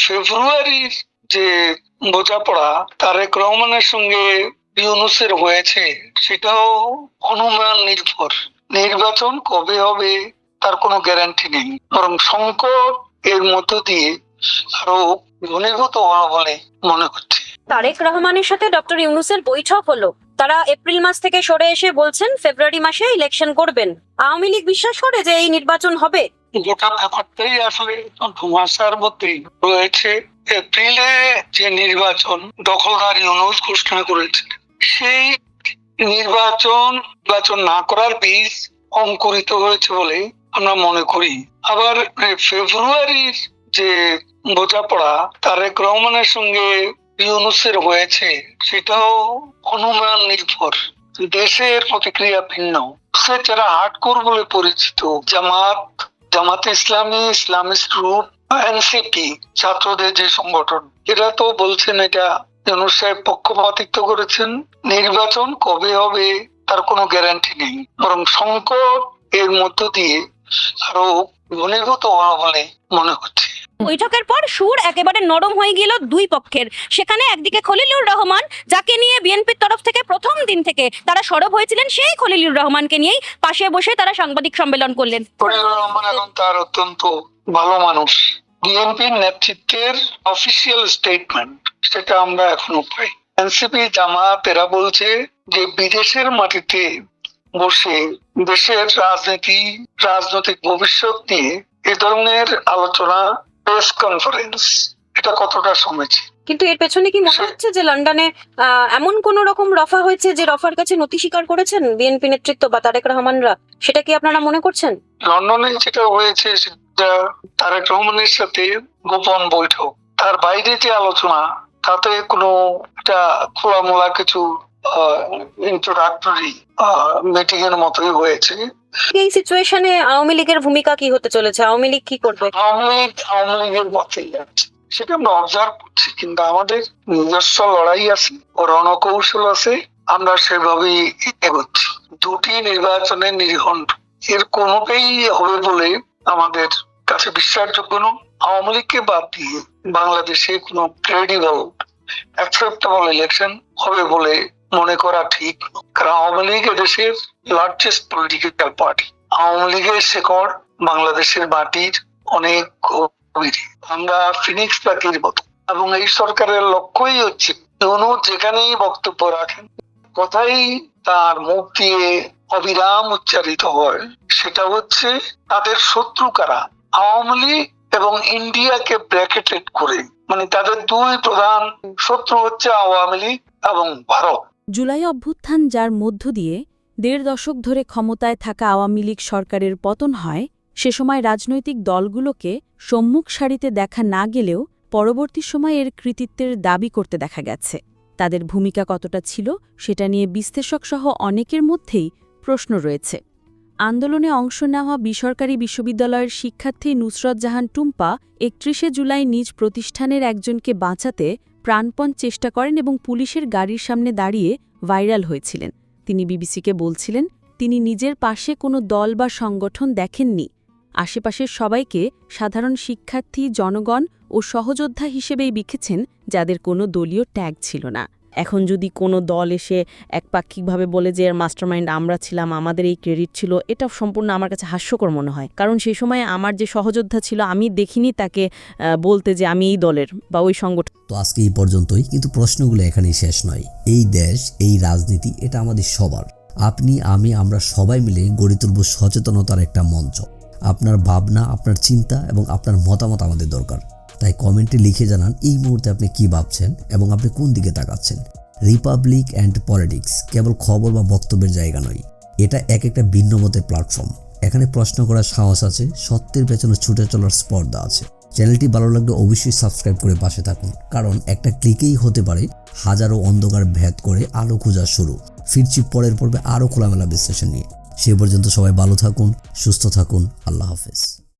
ফেব্রুয়ারির যে বোঝাপড়া তারেক রহমানের সঙ্গে ইউনূসের হয়েছে সেটাও অনুমান নির্ভর। নির্বাচন কবে হবে তার কোনো গ্যারান্টি নেই, বরং সংকট এর মধ্য দিয়ে আরো ঘনীভূত হওয়া বলে মনে হচ্ছে। তারেক রহমানের সাথে ডক্টর ইউনূসের বৈঠক হলো, তারা এপ্রিল মাস থেকে সরে এসে বলছেন ফেব্রুয়ারি মাসে ইলেকশন করবেন। আওয়ামী লীগ বিশ্বাস করে যে এই নির্বাচন হবে? গোটা ব্যাপারটাই আসলে ধোঁয়াশার মধ্যেই রয়েছে। এপ্রিলে যে নির্বাচন দখলদার ইউনূস ঘোষণা করেছে, সেই নির্বাচন না করার বীজ অঙ্কুরিত হয়েছে বলে আমরা মনে করি। আবার ফেব্রুয়ারির যে বোঝাপড়া তারেক রহমানের সঙ্গে ইউনূসের হয়েছে সেটাও অনুমান নির্ভর। দেশের প্রতিক্রিয়া ভিন্ন। যারা হার্ডকোর বলে পরিচিত জামাতে ইসলামী, ইসলামিস্ট গ্রুপ, এনসিপি, ছাত্রদের যে সংগঠন, এরা তো বলছেন এটা ইউনূস সাহেব পক্ষপাতিত্ব করেছেন। নির্বাচন কবে হবে তার কোনো গ্যারান্টি নেই, বরং সংকট এর মধ্য দিয়ে আরো ঘনীভূত হওয়া বলে মনে হচ্ছে। বৈঠকের পর সুর একেবারে নরম হয়ে গেল দুই পক্ষের। সেখানে একদিকে খলিলুর রহমান, যাকে নিয়ে বিএনপির তরফ থেকে প্রথম দিন থেকে তারা সরব হয়েছিলেন, সেই খলিলুর রহমানকে নিয়েই পাশে বসে তারা সাংবাদিক সম্মেলন করলেন। খলিলুর রহমান এখন তার অত্যন্ত ভালো মানুষ। বিএনপির নেতৃত্বের অফিসিয়াল স্টেটমেন্ট সেটা আমরা এখনো পাই। এনসিপি, জামাত এরা বলছে যে বিদেশের মাটিতে বসে দেশের রাজনৈতিক ভবিষ্যৎ নিয়ে এ ধরনের আলোচনা, প্রেস কনফারেন্স, এটা কতটা সমীচীন। কিন্তু এর পেছনে কি মনে হচ্ছে যে লন্ডনে এমন কোন রকম রফা হয়েছে যে রফার কাছে নথি স্বীকার করেছেন বিএনপি নেতৃত্ব বা তারেক রহমানরা? সেটা কি আপনারা মনে করছেন? লন্ডনে যেটা হয়েছে সেটা তারেক রহমানের সাথে গোপন বৈঠক, তার বাইরে যে আলোচনা, তাতে কোনো একটা খোলামেলা কিছু ইন্ট্রোডাক্টরি মিটিং এর মতোই হয়েছে। এই সিচুয়েশনে আওয়ামী লীগের ভূমিকা কি হতে চলেছে? আওয়ামী লীগ কি করবে? আওয়ামী লীগের পথেই যাচ্ছে, সেটা আমরা অবজার্ভ করছি। কিন্তু আমাদের নিজস্ব লড়াই আছে ও রণকৌশল আছে, আমরা সেভাবেই এগোচ্ছি। দুটি নির্বাচনের নির্ঘণ্ট, এর কোনোটাই হবে বলে আমাদের কাছে বিশ্বাসযোগ্য নয়। আওয়ামী লীগকে বাদ দিয়ে বাংলাদেশে কোনো ক্রেডিবল অ্যাকসেপ্টেবল ইলেকশন হবে বলে মনে করা ঠিক। কারণ আওয়ামী লীগ এদেশের লার্জেস্ট পলিটিক্যাল পার্টি। আওয়ামী লীগের শেকড় বাংলাদেশের মাটির অনেক গভীরে। আমরা ফিনিক্স পাখির মতো, এবং এই সরকারের লক্ষ্যই হচ্ছে ইউনূস যেখানেই বক্তব্য রাখেন, কথাই তার মুখ দিয়ে অবিরাম উচ্চারিত হয়, সেটা হচ্ছে তাদের শত্রু কারা, আওয়ামী লীগ এবং ইন্ডিয়াকে ব্র্যাকেটেড করে, মানে তাদের দুই প্রধান শত্রু হচ্ছে আওয়ামী লীগ এবং ভারত। জুলাই অভ্যুত্থান, যার মধ্য দিয়ে ১.৫ দশক ধরে ক্ষমতায় থাকা আওয়ামী লীগ সরকারের পতন হয়, সে সময় রাজনৈতিক দলগুলোকে সম্মুখ সারিতে দেখা না গেলেও পরবর্তী সময়ে এর কৃতিত্বের দাবি করতে দেখা গেছে। তাদের ভূমিকা কতটা ছিল সেটা নিয়ে বিশ্লেষকসহ অনেকের মধ্যেই প্রশ্ন রয়েছে। আন্দোলনে অংশ নেওয়া বেসরকারি বিশ্ববিদ্যালয়ের শিক্ষার্থী নুসরত জাহান টুম্পা ৩১ জুলাই নিজ প্রতিষ্ঠানের একজনকে বাঁচাতে প্রাণপণ চেষ্টা করেন এবং পুলিশের গাড়ির সামনে দাঁড়িয়ে ভাইরাল হয়েছিলেন। তিনি বিবিসিকে বলছিলেন তিনি নিজের পাশে কোনো দল বা সংগঠন দেখেননি, আশেপাশের সবাইকে সাধারণ শিক্ষার্থী, জনগণ ও সহযোদ্ধা হিসেবেই লিখেছেন, যাদের কোনো দলীয় ট্যাগ ছিল না। এখন যদি কোনো দল এসে একপাক্ষিকভাবে বলে যে এর মাস্টারমাইন্ড আমরা ছিলাম, আমাদের এই ক্রেডিট ছিল, এটা সম্পূর্ণ আমার কাছে হাস্যকর মনে হয়। কারণ সেই সময় আমার যে সহযোদ্ধা ছিল, আমি দেখিনি তাকে বলতে যে আমি এই দলের বা ওই সংগঠন। তো আজকে এই পর্যন্তই, কিন্তু প্রশ্নগুলো এখানেই শেষ নয়। এই দেশ, এই রাজনীতি, এটা আমাদের সবার। আপনি, আমি, আমরা সবাই মিলে গড়ে তুলব সচেতনতার একটা মঞ্চ। আপনার ভাবনা, আপনার চিন্তা এবং আপনার মতামত আমাদের দরকার। তাই কমেন্টে লিখে জানান এই মুহূর্তে আপনি কি ভাবছেন এবং আপনি কোন দিকে তাকাচ্ছেন। রিপাবলিক অ্যান্ড পলিটিক্স কেবল খবর বা বক্তব্যের জায়গা নয়, এটা একটা ভিন্ন মতের প্ল্যাটফর্ম। এখানে প্রশ্ন করার সাহস আছে, সত্যের পেছনে ছুটে চলার স্পর্ধা আছে। চ্যানেলটি ভালো লাগলে অবশ্যই সাবস্ক্রাইব করে পাশে থাকুন, কারণ একটা ক্লিকেই হতে পারে হাজারো অন্ধকার ভেদ করে আলো খোঁজা শুরু। ফিরছি পরের পর্বে আরও খোলামেলা বিশ্লেষণ নিয়ে। সে পর্যন্ত সবাই ভালো থাকুন, সুস্থ থাকুন। আল্লাহ হাফেজ।